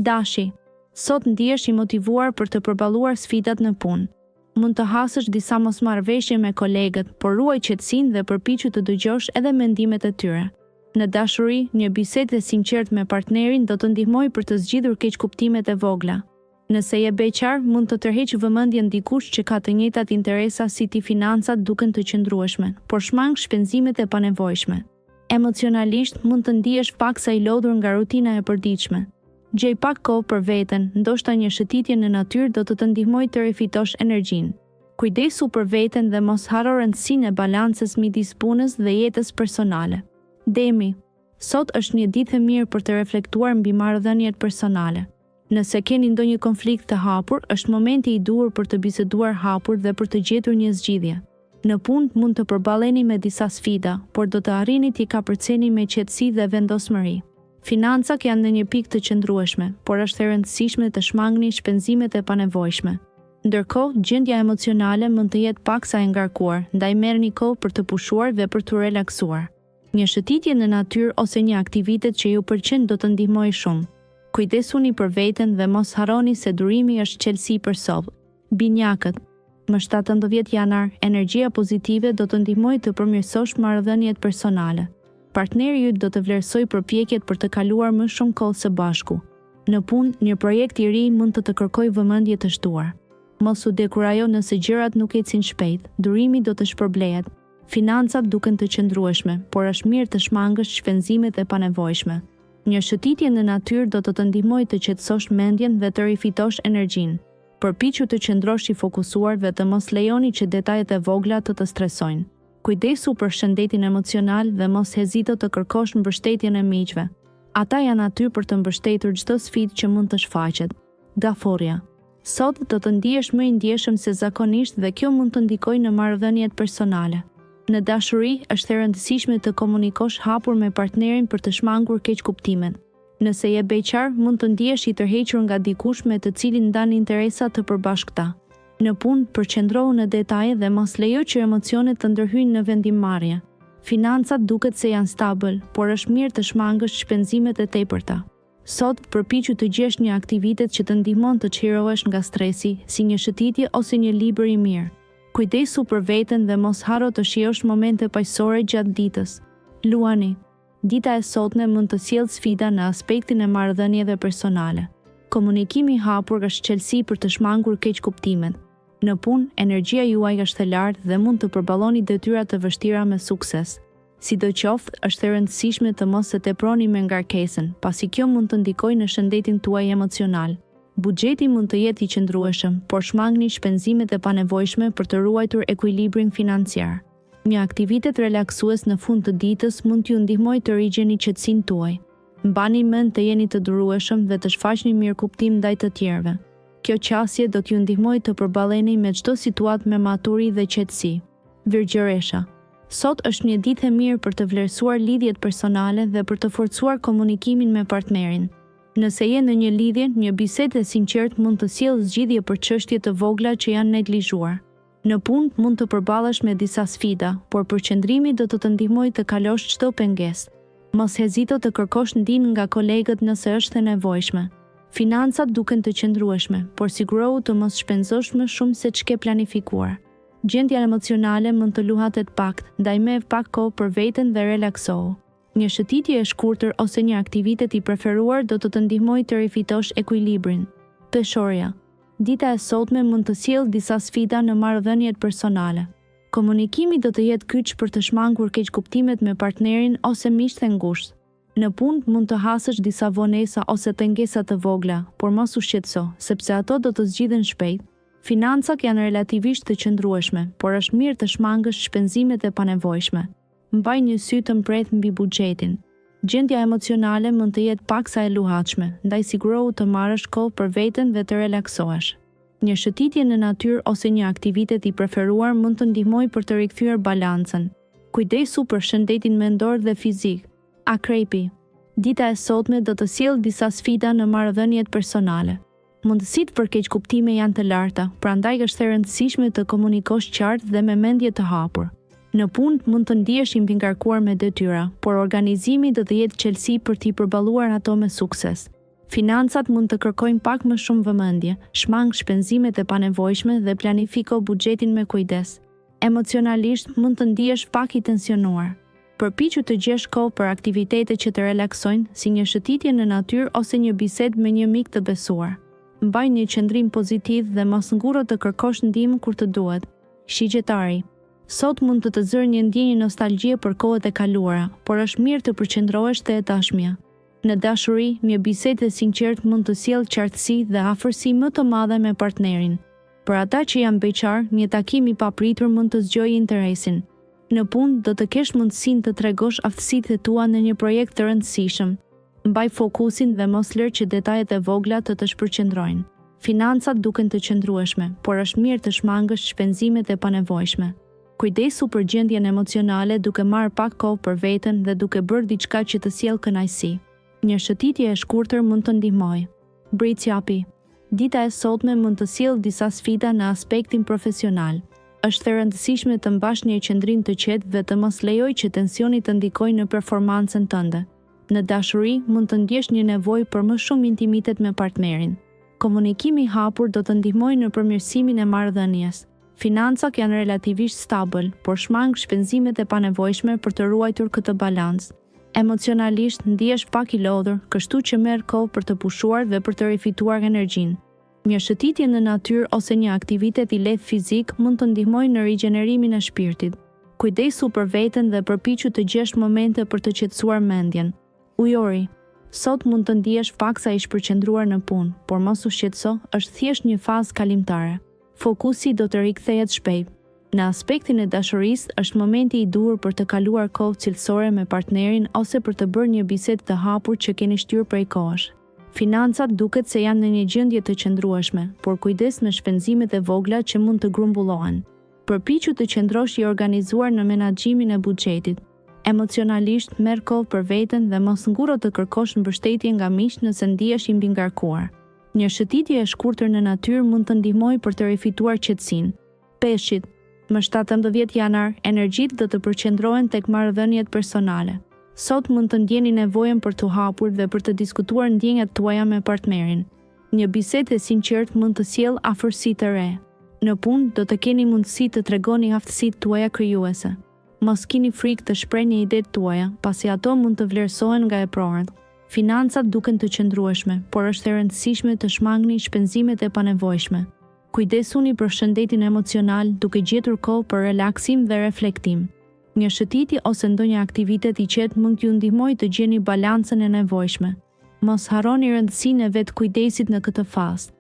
Dashi, sot ndihesh i motivuar për të përballuar sfidat në punë. Mund të hasësh disa mosmarrëveshje me kolegët, por ruaj qetësinë dhe përpiqu të dëgjosh edhe mendimet e tyre. Në dashuri, një bisedë e sinqertë me partnerin do të ndihmojë për të zgjidhur keqkuptimet e vogla. Nëse je beqar, mund të tërheqë vëmendjen dikush që ka të njëjtat interesa si ti, financat duken të qëndrueshme, por shmang shpenzimet e panevojshme. Emocionalisht, mund të ndihesh paksa i lodhur nga rutina e përditshme. Gjej pak kohë për veten, ndoshta një shëtitje në natyrë do të të ndihmojë të rifitosh energjinë. Kujdesu për veten dhe mos harro rëndësinë e balancës midis punës dhe jetës personale. Demi, sot është një ditë e mirë për të reflektuar mbi marrëdhëniet personale. Nëse keni ndonjë konflikt të hapur, është momenti i duhur për të biseduar hapur dhe për të gjetur një zgjidhje. Në punë mund të përballeni me disa sfida, por do të arrini t'i kapërceni me qetësi dhe vendosmëri. Financat janë në një pikë të qëndrueshme, por është e rëndësishme të shmangni shpenzimet e panevojshme. Ndërkohë, gjendja emocionale mund të jetë paksa e ngarkuar, ndaj merrni kohë për të pushuar dhe për të relaksuar. Një shëtitje në natyrë ose një aktivitet që ju pëlqen do të ndihmojë shumë. Kujdesuni për veten dhe mos harroni se durimi është qelësi për sot. Binjakët, më 17 janar, energjia pozitive do të ndihmojë të përmirësosh marrëdhëniet personale. Partneri yt do të vlerësoj përpjekjet për të kaluar më shumë kohë së bashku. Në punë, një projekt i ri mund të kërkojë vëmendje të shtuar. Mos u dekurajo nëse gjërat nuk ecin shpejt, durimi do të shpërblehet. Financat duken të qëndrueshme, por është mirë të shmangësh shpenzimet e panevojshme. Një shëtitje në natyrë do të të ndihmojë të qetësosh mendjen dhe të rifitosh energjinë. Përpiqu të qëndrosh i fokusuar dhe të mos lejoni që detajet e vogla të stresojnë. Kujdesu për shëndetin emocional dhe mos hezito të kërkosh mbështetjen e miqve. Ata janë aty për të mbështetur çdo sfidë që mund të shfaqet. Gaforja. Sot do të ndihesh më i ndjeshëm se zakonisht dhe kjo mund të ndikojë në marrëdhëniet personale. Në dashuri, është e rëndësishme të komunikosh hapur me partnerin për të shmangur keqkuptimet. Nëse je beqar, mund të ndihesh i tërhequr nga dikush me të cilin ndan interesa të përbashkëta. Në punë, përqendrohu në detaje dhe mos lejo që emocionet të ndërhyjnë në vendimmarrje. Financat duket se janë stabil, por është mirë të shmangësh shpenzimet e tepërta. Sot, përpiqu të gjesh një aktivitet që të ndihmon të çlirohesh nga stresi, si një shëtitje ose një libër i mirë. Kujdesu për veten dhe mos harro të shijosh momente paqësore gjatë ditës. Luani. Dita e sotme mund të sjellë sfida në aspektin e marrëdhënieve personale. Komunikimi i hapur është qelësi për të shmangur keqkuptimet. Në punë, energjia juaj është e lartë dhe mund të përballoni detyra të vështira me sukses. Sidoqoftë, është e rëndësishme të mos e teproni me ngarkesën, pasi kjo mund të ndikojë në shëndetin tuaj emocional. Buxheti mund të jetë i qëndrueshëm, por shmangni shpenzimet e panevojshme për të ruajtur ekuilibrin financiar. Një aktivitet relaksues në fund të ditës mund t'ju ndihmojë të rigjeni qetësinë tuaj. Mbani mend të jeni të durueshëm dhe të shfaqni mirëkuptim ndaj të tjerëve. Kjo qasje do t'ju ndihmojë të përballeni me çdo situatë me maturi dhe qetësi. Virgjëresha. Sot është një ditë e mirë për të vlerësuar lidhjet personale dhe për të forcuar komunikimin me partnerin. Nëse je në një lidhje, një bisedë e sinqertë mund të sjellë zgjidhje për çështje të vogla që janë neglizhuar. Në punë mund të përballesh me disa sfida, por përqendrimi do të të ndihmojë të kalosh çdo pengesë. Mos hezito të kërkosh ndihmë nga kolegët nëse është e nevojshme. Financat duken të qëndrueshme, por sigurohu të mos shpenzosh më shumë se ç'ke planifikuar. Gjendja emocionale mund të luhatet pak, ndaj merr pak kohë për veten dhe relaksohu. Një shëtitje e shkurtër ose një aktivitet i preferuar do të të ndihmojë të rifitosh ekuilibrin. Peshorja. Dita e sotme mund të sjellë disa sfida në marrëdhëniet personale. Komunikimi do të jetë kyç për të shmangur keqkuptimet me partnerin ose miqtë e ngushtë. Në punë mund të hasësh disa vonesa ose pengesa të vogla, por mos u shqetëso, sepse ato do të zgjidhen shpejt. Financat janë relativisht të qëndrueshme, por është mirë të shmangësh shpenzimet e panevojshme. Mbaj një sy të mprejtë mbi buxhetin. Gjendja emocionale mund të jetë paksa e luhatshme, ndaj sigurohu të marrësh kohë për veten dhe të relaksohesh. Një shëtitje në natyrë ose një aktivitet i preferuar mund të ndihmojë për të rikthyer balancën. Kujdesu për shëndetin mendor dhe fizik. Akrepi. Dita e sotme do të sjellë disa sfida në marrëdhëniet personale. Mundësitë për keqkuptime janë të larta, prandaj është e rëndësishme të komunikosh qartë dhe me mendje të hapur. Në punë mund të ndihesh i mbingarkuar me detyra, por organizimi do të jetë çelësi për t'i përballuar ato me sukses. Financat mund të kërkojnë pak më shumë vëmendje, shmang shpenzimet e panevojshme dhe planifiko buxhetin me kujdes. Emocionalisht mund të ndihesh pak i tensionuar. Përpiqu të gjesh kohë për aktivitete që të relaksojnë, si një shëtitje në natyrë ose një bisedë me një mik të besuar. Mbaj një qëndrim pozitiv dhe mos ngurro të kërkosh ndihmë kur të duhet. Shigjetari. Sot mund të zërë një ndjenjë nostalgjie për kohët e kaluara, por është mirë të përqendrohesh te e tashmja. Në dashuri, një bisedë e sinqertë mund të sjellë qartësi dhe afërsi më të madhe me partnerin. Për ata që janë beqar, një takim i papritur mund të zgjojë interesin. Në punë do të kesh mundësinë të tregosh aftësitë e tua në një projekt të rëndësishëm. Mbaj fokusin dhe mos lër që detajet e vogla të shpërqendrojnë. Financat duken të qëndrueshme, por është mirë të shmangësh shpenzimet e panevojshme. Kujdesu për gjendjen emocionale duke marrë pak kohë për veten dhe duke bërë diçka që të sjellë kënaqësi. Një shëtitje e shkurtër mund të ndihmojë. Britsjapi. Dita e sotme mund të sjellë disa sfida në aspektin profesional. Është e rëndësishme të mbash një qëndrim të qetë dhe të mos lejoj që tensioni të ndikojë në performancën tënde. Në dashuri mund të ndjesh një nevojë për më shumë intimitet me partnerin. Komunikimi i hapur do të ndihmojë në përmirësimin e marrëdhënies. Financat janë relativisht stabil, por shmang shpenzimet e panevojshme për të ruajtur këtë balancë. Emocionalisht ndihesh pak i lodhur, kështu që merr kohë për të pushuar dhe për të rifituar energjinë. Një shëtitje në natyrë ose një aktivitet i lehtë fizik mund të ndihmojë në rigjenerimin e shpirtit. Kujdesu për veten dhe përpiqu të gjesh momente për të qetësuar mendjen. Ujori. Sot mund të ndihesh paksa i shpërqendruar në punë, por mos u shqetëso, është thjesht një fazë kalimtare. Fokusi do të rikthehet shpejt. Në aspektin e dashurisë, është momenti i duhur për të kaluar kohë cilësore me partnerin ose për të bërë një bisedë të hapur që keni shtyrë prej kohësh. Financat duket se janë në një gjendje të qëndrueshme, por kujdes me shpenzimet e vogla që mund të grumbullohen. Përpiqu të qëndrosh i organizuar në menaxhimin e buxhetit. Emocionalisht merr kohë për veten dhe mos ngurro të kërkosh mbështetje nga miq nëse ndihesh i mbingarkuar. Një shëtitje e shkurtër në natyrë mund të ndihmojë për të rifituar qetësinë. Peshqit. Më 17 janar, energjitë do të përqendrohen tek marrëdhëniet personale. Sot mund të ndjeni nevojën për të hapur dhe për të diskutuar ndjenjat tuaja me partnerin. Një bisedë e sinqertë mund të sjellë afërsi të re. Në punë do të keni mundësi të tregoni aftësitë tuaja krijuese. Mos keni frikë të shprehni idetë tuaja, pasi ato mund të vlerësohen nga e pronët. Financat duken të qëndrueshme, por është e rëndësishme të shmangni shpenzimet e panevojshme. Kujdesuni për shëndetin emocional duke gjetur kohë për relaksim dhe reflektim. Një shëtitje ose ndonjë aktivitet i qetë mund t'ju ndihmojë të gjeni balancën e nevojshme. Mos harroni rëndësinë e vetë kujdesit në këtë fazë.